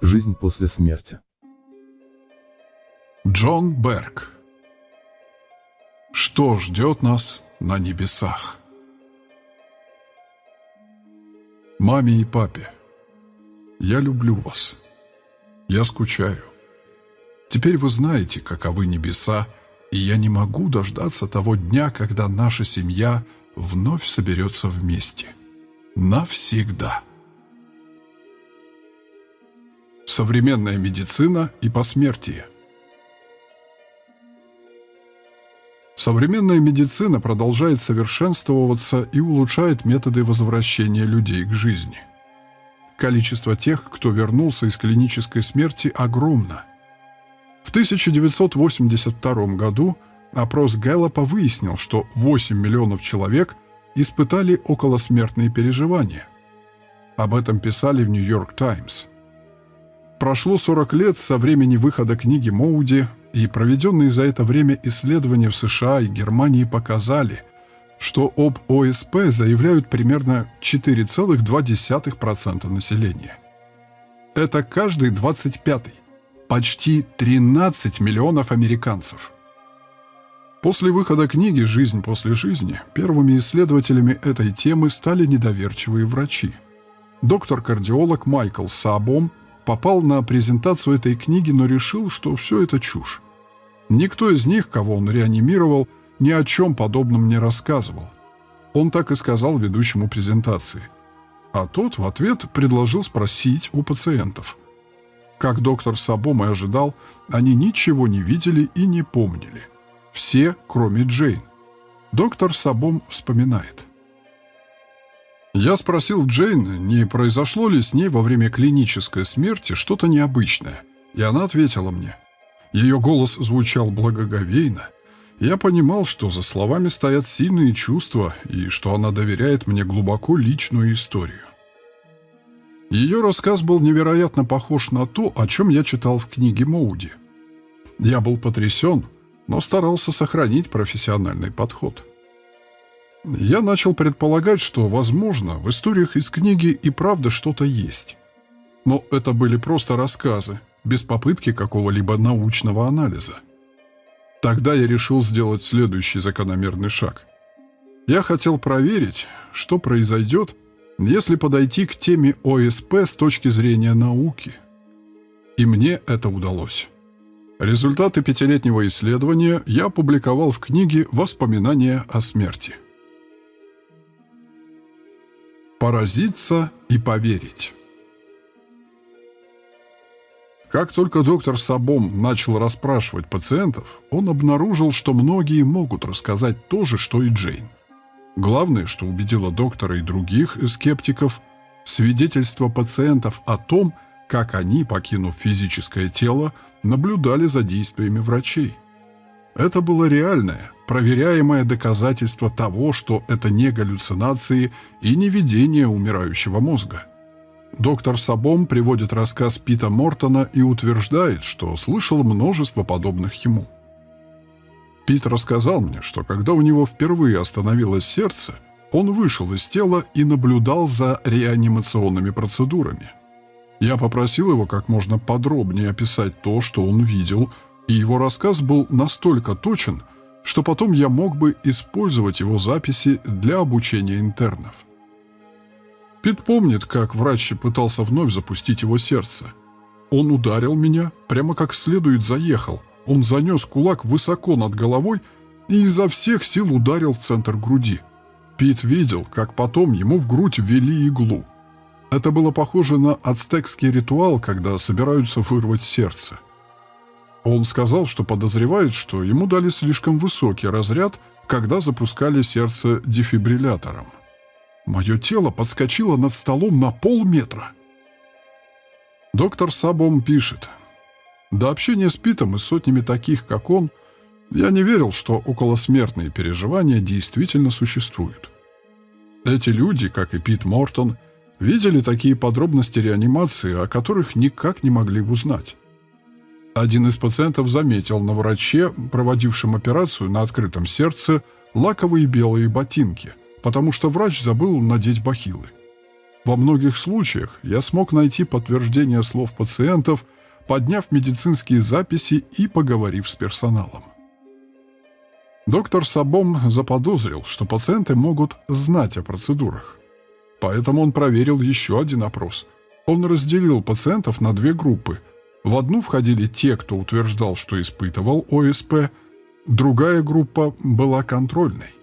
Жизнь после смерти. Джон Берг. Что ждет нас на небесах? Маме и папе, я люблю вас. Я скучаю. Теперь вы знаете, каковы небеса, и я не могу дождаться того дня, когда наша семья вновь соберется вместе. Навсегда. Современная медицина и посмертие. Современная медицина продолжает совершенствоваться и улучшает методы возвращения людей к жизни. Количество тех, кто вернулся из клинической смерти, огромно. В 1982 году опрос Гэллопа выяснил, что 8 миллионов человек испытали околосмертные переживания. Об этом писали в «Нью-Йорк Таймс». Прошло 40 лет со времени выхода книги Моуди, и проведенные за это время исследования в США и Германии показали, что об ОСП заявляют примерно 4,2% населения. Это каждый 25-й, почти 13 миллионов американцев. После выхода книги «Жизнь после жизни» первыми исследователями этой темы стали недоверчивые врачи. Доктор-кардиолог Майкл Саабом попал на презентацию этой книги, но решил, что все это чушь. Никто из них, кого он реанимировал, ни о чем подобном не рассказывал. Он так и сказал ведущему презентации. А тот в ответ предложил спросить у пациентов. Как доктор Саабом и ожидал, они ничего не видели и не помнили. Все, кроме Джейн. Доктор Саабом вспоминает. Я спросил Джейн, не произошло ли с ней во время клинической смерти что-то необычное, и она ответила мне. Ее голос звучал благоговейно. Я понимал, что за словами стоят сильные чувства, и что она доверяет мне глубоко личную историю. Ее рассказ был невероятно похож на то, о чем я читал в книге Моуди. Я был потрясен, но старался сохранить профессиональный подход. Я начал предполагать, что, возможно, в историях из книги и правда что-то есть. Но это были просто рассказы, без попытки какого-либо научного анализа. Тогда я решил сделать следующий закономерный шаг. Я хотел проверить, что произойдет, если подойти к теме ОСП с точки зрения науки. И мне это удалось. Результаты 5-летнего исследования я опубликовал в книге «Воспоминания о смерти». Поразиться и поверить. Как только доктор Саабом начал расспрашивать пациентов, он обнаружил, что многие могут рассказать то же, что и Джейн. Главное, что убедило доктора и других скептиков, свидетельства пациентов о том, как они, покинув физическое тело, наблюдали за действиями врачей. Это было реальное, проверяемое доказательство того, что это не галлюцинации и не видение умирающего мозга. Доктор Саабом приводит рассказ Пита Мортона и утверждает, что слышал множество подобных ему. Пит рассказал мне, что когда у него впервые остановилось сердце, он вышел из тела и наблюдал за реанимационными процедурами. Я попросил его как можно подробнее описать то, что он видел, и его рассказ был настолько точен, что потом я мог бы использовать его записи для обучения интернов. Пит помнит, как врач пытался вновь запустить его сердце. Он ударил меня, прямо как следует заехал. Он занес кулак высоко над головой и изо всех сил ударил в центр груди. Пит видел, как потом ему в грудь ввели иглу. Это было похоже на ацтекский ритуал, когда собираются вырвать сердце. Он сказал, что подозревает, что ему дали слишком высокий разряд, когда запускали сердце дефибриллятором. Мое тело подскочило над столом на полметра. Доктор Саабом пишет. До общения с Питом и сотнями таких, как он, я не верил, что околосмертные переживания действительно существуют. Эти люди, как и Пит Мортон, видели такие подробности реанимации, о которых никак не могли узнать. Один из пациентов заметил на враче, проводившем операцию на открытом сердце, лаковые белые ботинки, потому что врач забыл надеть бахилы. Во многих случаях я смог найти подтверждение слов пациентов, подняв медицинские записи и поговорив с персоналом. Доктор Сабом заподозрил, что пациенты могут знать о процедурах. Поэтому он проверил еще один опрос. Он разделил пациентов на две группы. В одну входили те, кто утверждал, что испытывал ОСП, другая группа была контрольной.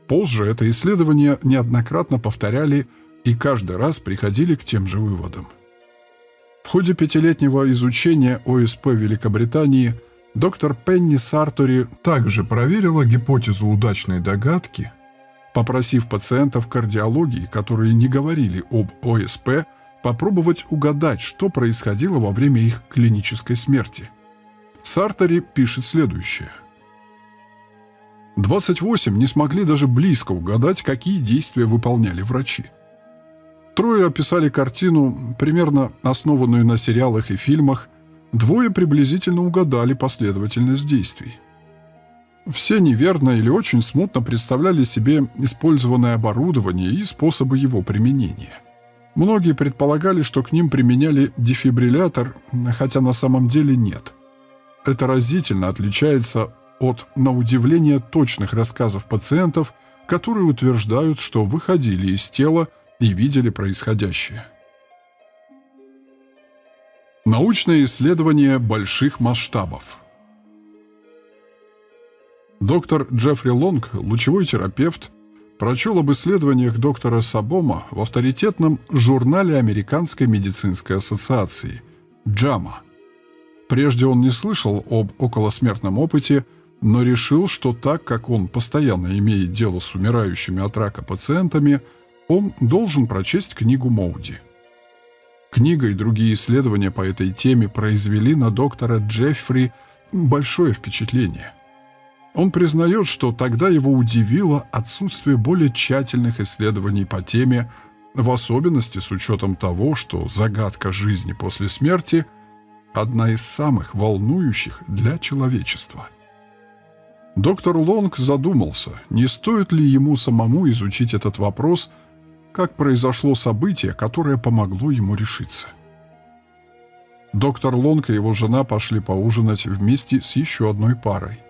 Позже это исследование неоднократно повторяли и каждый раз приходили к тем же выводам. В ходе 5-летнего изучения ОСП в Великобритании доктор Пенни Сартори также проверила гипотезу удачной догадки, попросив пациентов кардиологии, которые не говорили об ОСП, попробовать угадать, что происходило во время их клинической смерти. Сартори пишет следующее. 28 не смогли даже близко угадать, какие действия выполняли врачи. 3 описали картину, примерно основанную на сериалах и фильмах, 2 приблизительно угадали последовательность действий. Все неверно или очень смутно представляли себе использованное оборудование и способы его применения. Многие предполагали, что к ним применяли дефибриллятор, хотя на самом деле нет. Это разительно отличается от, на удивление, точных рассказов пациентов, которые утверждают, что выходили из тела и видели происходящее. Научное исследование больших масштабов. Доктор Джеффри Лонг, лучевой терапевт, прочел об исследованиях доктора Сабома в авторитетном журнале Американской медицинской ассоциации JAMA. Прежде он не слышал об околосмертном опыте, но решил, что так как он постоянно имеет дело с умирающими от рака пациентами, он должен прочесть книгу Моуди. Книга и другие исследования по этой теме произвели на доктора Джеффри большое впечатление. Он признает, что тогда его удивило отсутствие более тщательных исследований по теме, в особенности с учетом того, что загадка жизни после смерти – одна из самых волнующих для человечества. Доктор Лонг задумался, не стоит ли ему самому изучить этот вопрос, как произошло событие, которое помогло ему решиться. Доктор Лонг и его жена пошли поужинать вместе с еще одной парой.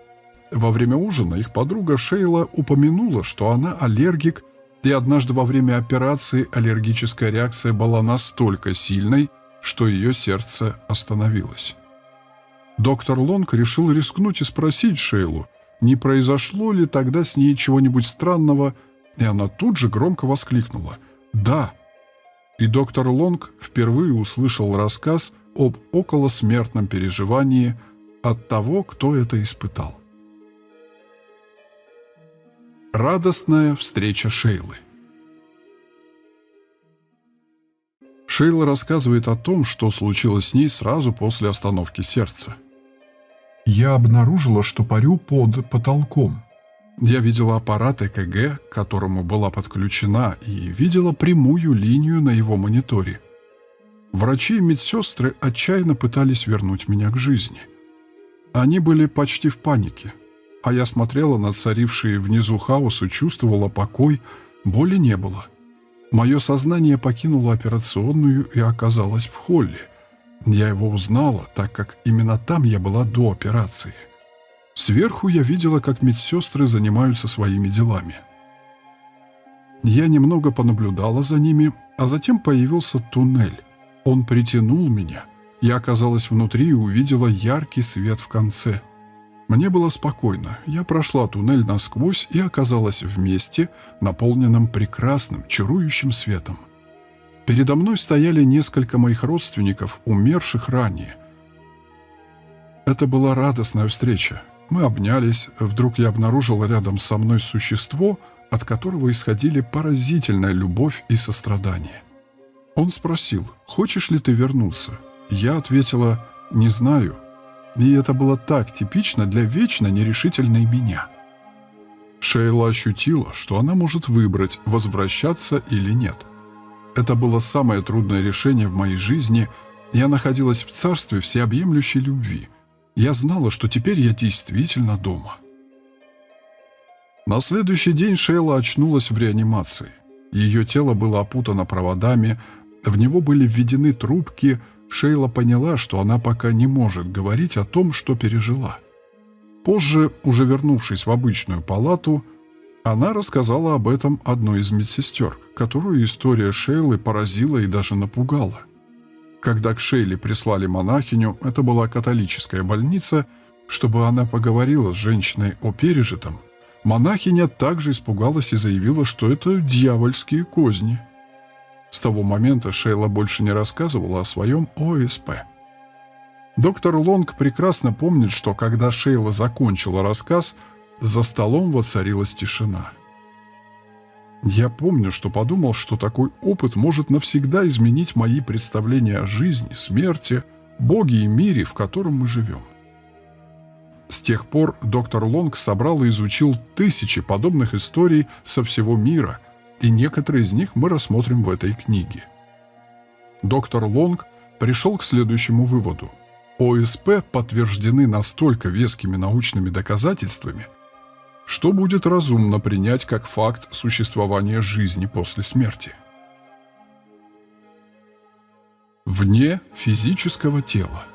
Во время ужина их подруга Шейла упомянула, что она аллергик, и однажды во время операции аллергическая реакция была настолько сильной, что ее сердце остановилось. Доктор Лонг решил рискнуть и спросить Шейлу, не произошло ли тогда с ней чего-нибудь странного, и она тут же громко воскликнула «Да!». И доктор Лонг впервые услышал рассказ об околосмертном переживании от того, кто это испытал. Радостная встреча Шейлы. Шейла рассказывает о том, что случилось с ней сразу после остановки сердца. «Я обнаружила, что парю под потолком. Я видела аппарат ЭКГ, к которому была подключена, и видела прямую линию на его мониторе. Врачи и медсестры отчаянно пытались вернуть меня к жизни. Они были почти в панике, а я смотрела на царивший внизу хаос и чувствовала покой, боли не было. Мое сознание покинуло операционную и оказалось в холле. Я его узнала, так как именно там я была до операции. Сверху я видела, как медсестры занимаются своими делами. Я немного понаблюдала за ними, а затем появился туннель. Он притянул меня. Я оказалась внутри и увидела яркий свет в конце. Мне было спокойно. Я прошла туннель насквозь и оказалась в месте, наполненном прекрасным, чарующим светом. Передо мной стояли несколько моих родственников, умерших ранее. Это была радостная встреча. Мы обнялись. Вдруг я обнаружила рядом со мной существо, от которого исходили поразительная любовь и сострадание. Он спросил: «Хочешь ли ты вернуться?» Я ответила: «Не знаю». И это было так типично для вечно нерешительной меня. Шейла ощутила, что она может выбрать, возвращаться или нет. Это было самое трудное решение в моей жизни. Я находилась в царстве всеобъемлющей любви. Я знала, что теперь я действительно дома. На следующий день Шейла очнулась в реанимации. Ее тело было опутано проводами, в него были введены трубки. Шейла поняла, что она пока не может говорить о том, что пережила. Позже, уже вернувшись в обычную палату, она рассказала об этом одной из медсестер, которую история Шейлы поразила и даже напугала. Когда к Шейле прислали монахиню, это была католическая больница, чтобы она поговорила с женщиной о пережитом, монахиня также испугалась и заявила, что это дьявольские козни. С того момента Шейла больше не рассказывала о своем ОСП. Доктор Лонг прекрасно помнит, что когда Шейла закончила рассказ, за столом воцарилась тишина. Я помню, что подумал, что такой опыт может навсегда изменить мои представления о жизни, смерти, Боге и мире, в котором мы живем. С тех пор доктор Лонг собрал и изучил тысячи подобных историй со всего мира, и некоторые из них мы рассмотрим в этой книге. Доктор Лонг пришел к следующему выводу. ОСП подтверждены настолько вескими научными доказательствами, что будет разумно принять как факт существования жизни после смерти. Вне физического тела.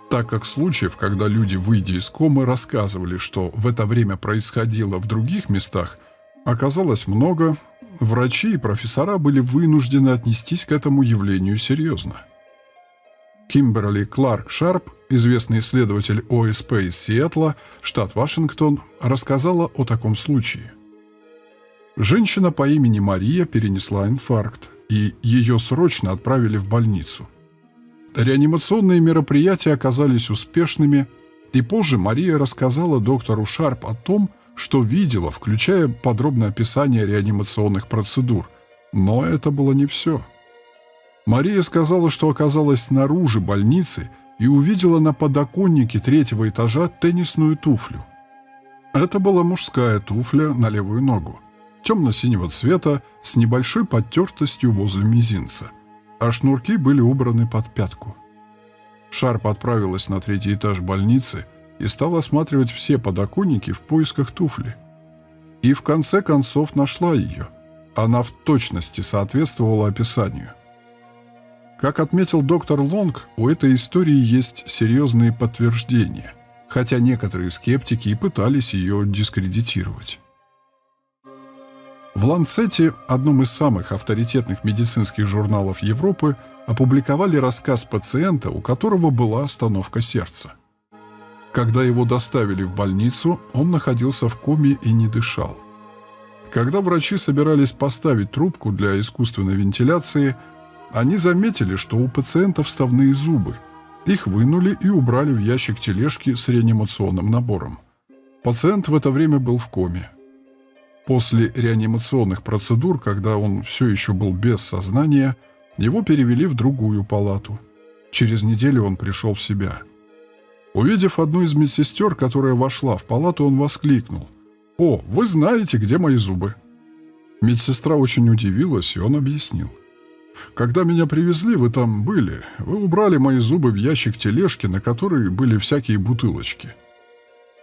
Так как случаев, когда люди, выйдя из комы, рассказывали, что в это время происходило в других местах, оказалось много, врачи и профессора были вынуждены отнестись к этому явлению серьезно. Кимберли Кларк Шарп, известный исследователь ОСП из Сиэтла, штат Вашингтон, рассказала о таком случае. Женщина по имени Мария перенесла инфаркт, и ее срочно отправили в больницу. Реанимационные мероприятия оказались успешными, и позже Мария рассказала доктору Шарп о том, что видела, включая подробное описание реанимационных процедур. Но это было не все. Мария сказала, что оказалась снаружи больницы и увидела на подоконнике 3-го этажа теннисную туфлю. Это была мужская туфля на левую ногу, темно-синего цвета, с небольшой подтертостью возле мизинца, а шнурки были убраны под пятку. Шарп отправилась на 3-й этаж больницы и стала осматривать все подоконники в поисках туфли. И в конце концов нашла ее. Она в точности соответствовала описанию. Как отметил доктор Лонг, у этой истории есть серьезные подтверждения, хотя некоторые скептики и пытались ее дискредитировать. В «Ланцете», одном из самых авторитетных медицинских журналов Европы, опубликовали рассказ пациента, у которого была остановка сердца. Когда его доставили в больницу, он находился в коме и не дышал. Когда врачи собирались поставить трубку для искусственной вентиляции, они заметили, что у пациента вставные зубы. Их вынули и убрали в ящик тележки с реанимационным набором. Пациент в это время был в коме. После реанимационных процедур, когда он все еще был без сознания, его перевели в другую палату. Через неделю он пришел в себя. Увидев одну из медсестер, которая вошла в палату, он воскликнул: «О, вы знаете, где мои зубы?» Медсестра очень удивилась, и он объяснил: «Когда меня привезли, вы там были. Вы убрали мои зубы в ящик тележки, на которой были всякие бутылочки».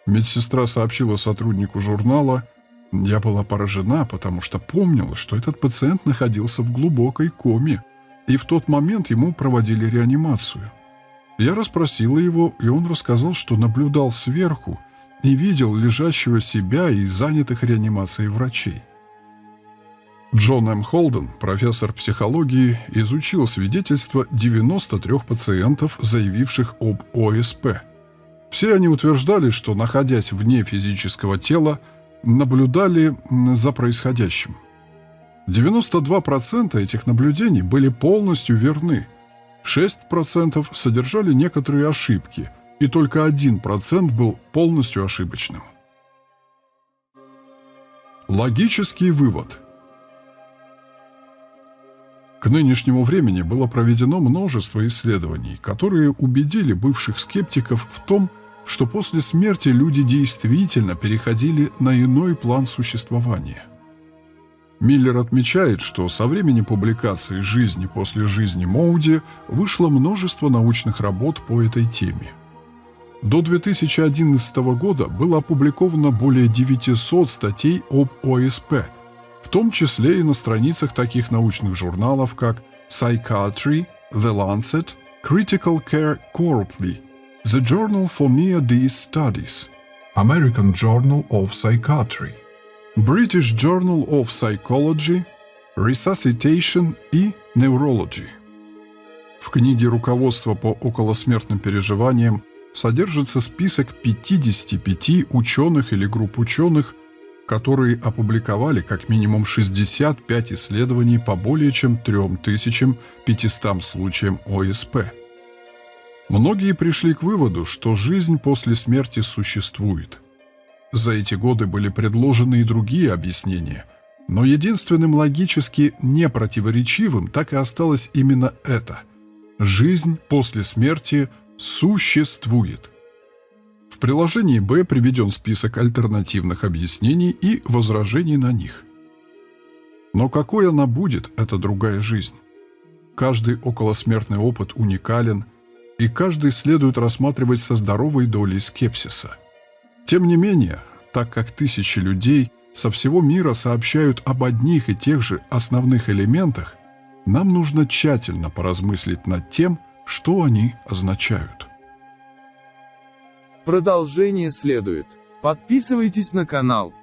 Медсестра сообщила сотруднику журнала: «Я была поражена, потому что помнила, что этот пациент находился в глубокой коме, и в тот момент ему проводили реанимацию. Я расспросила его, и он рассказал, что наблюдал сверху и видел лежащего себя и занятых реанимацией врачей». Джон М. Холден, профессор психологии, изучил свидетельства 93 пациентов, заявивших об ОСП. Все они утверждали, что, находясь вне физического тела, наблюдали за происходящим. 92% этих наблюдений были полностью верны, 6% содержали некоторые ошибки, и только 1% был полностью ошибочным. Логический вывод. К нынешнему времени было проведено множество исследований, которые убедили бывших скептиков в том, что после смерти люди действительно переходили на иной план существования. Миллер отмечает, что со времени публикации «Жизни после жизни» Моуди вышло множество научных работ по этой теме. До 2011 года было опубликовано более 900 статей об ОСП, в том числе и на страницах таких научных журналов, как Psychiatry, The Lancet, Critical Care Quarterly, The Journal for Near-Death Studies, American Journal of Psychiatry, British Journal of Psychology, Resuscitation и Neurology. В книге «Руководство по околосмертным переживаниям» содержится список 55 ученых или групп ученых, которые опубликовали как минимум 65 исследований по более чем 3500 случаям ОСП. Многие пришли к выводу, что жизнь после смерти существует. За эти годы были предложены и другие объяснения, но единственным логически непротиворечивым так и осталось именно это – жизнь после смерти существует. В приложении Б приведен список альтернативных объяснений и возражений на них. Но какой она будет, эта другая жизнь? Каждый околосмертный опыт уникален, и каждый следует рассматривать со здоровой долей скепсиса. Тем не менее, так как тысячи людей со всего мира сообщают об одних и тех же основных элементах, нам нужно тщательно поразмыслить над тем, что они означают. Продолжение следует. Подписывайтесь на канал.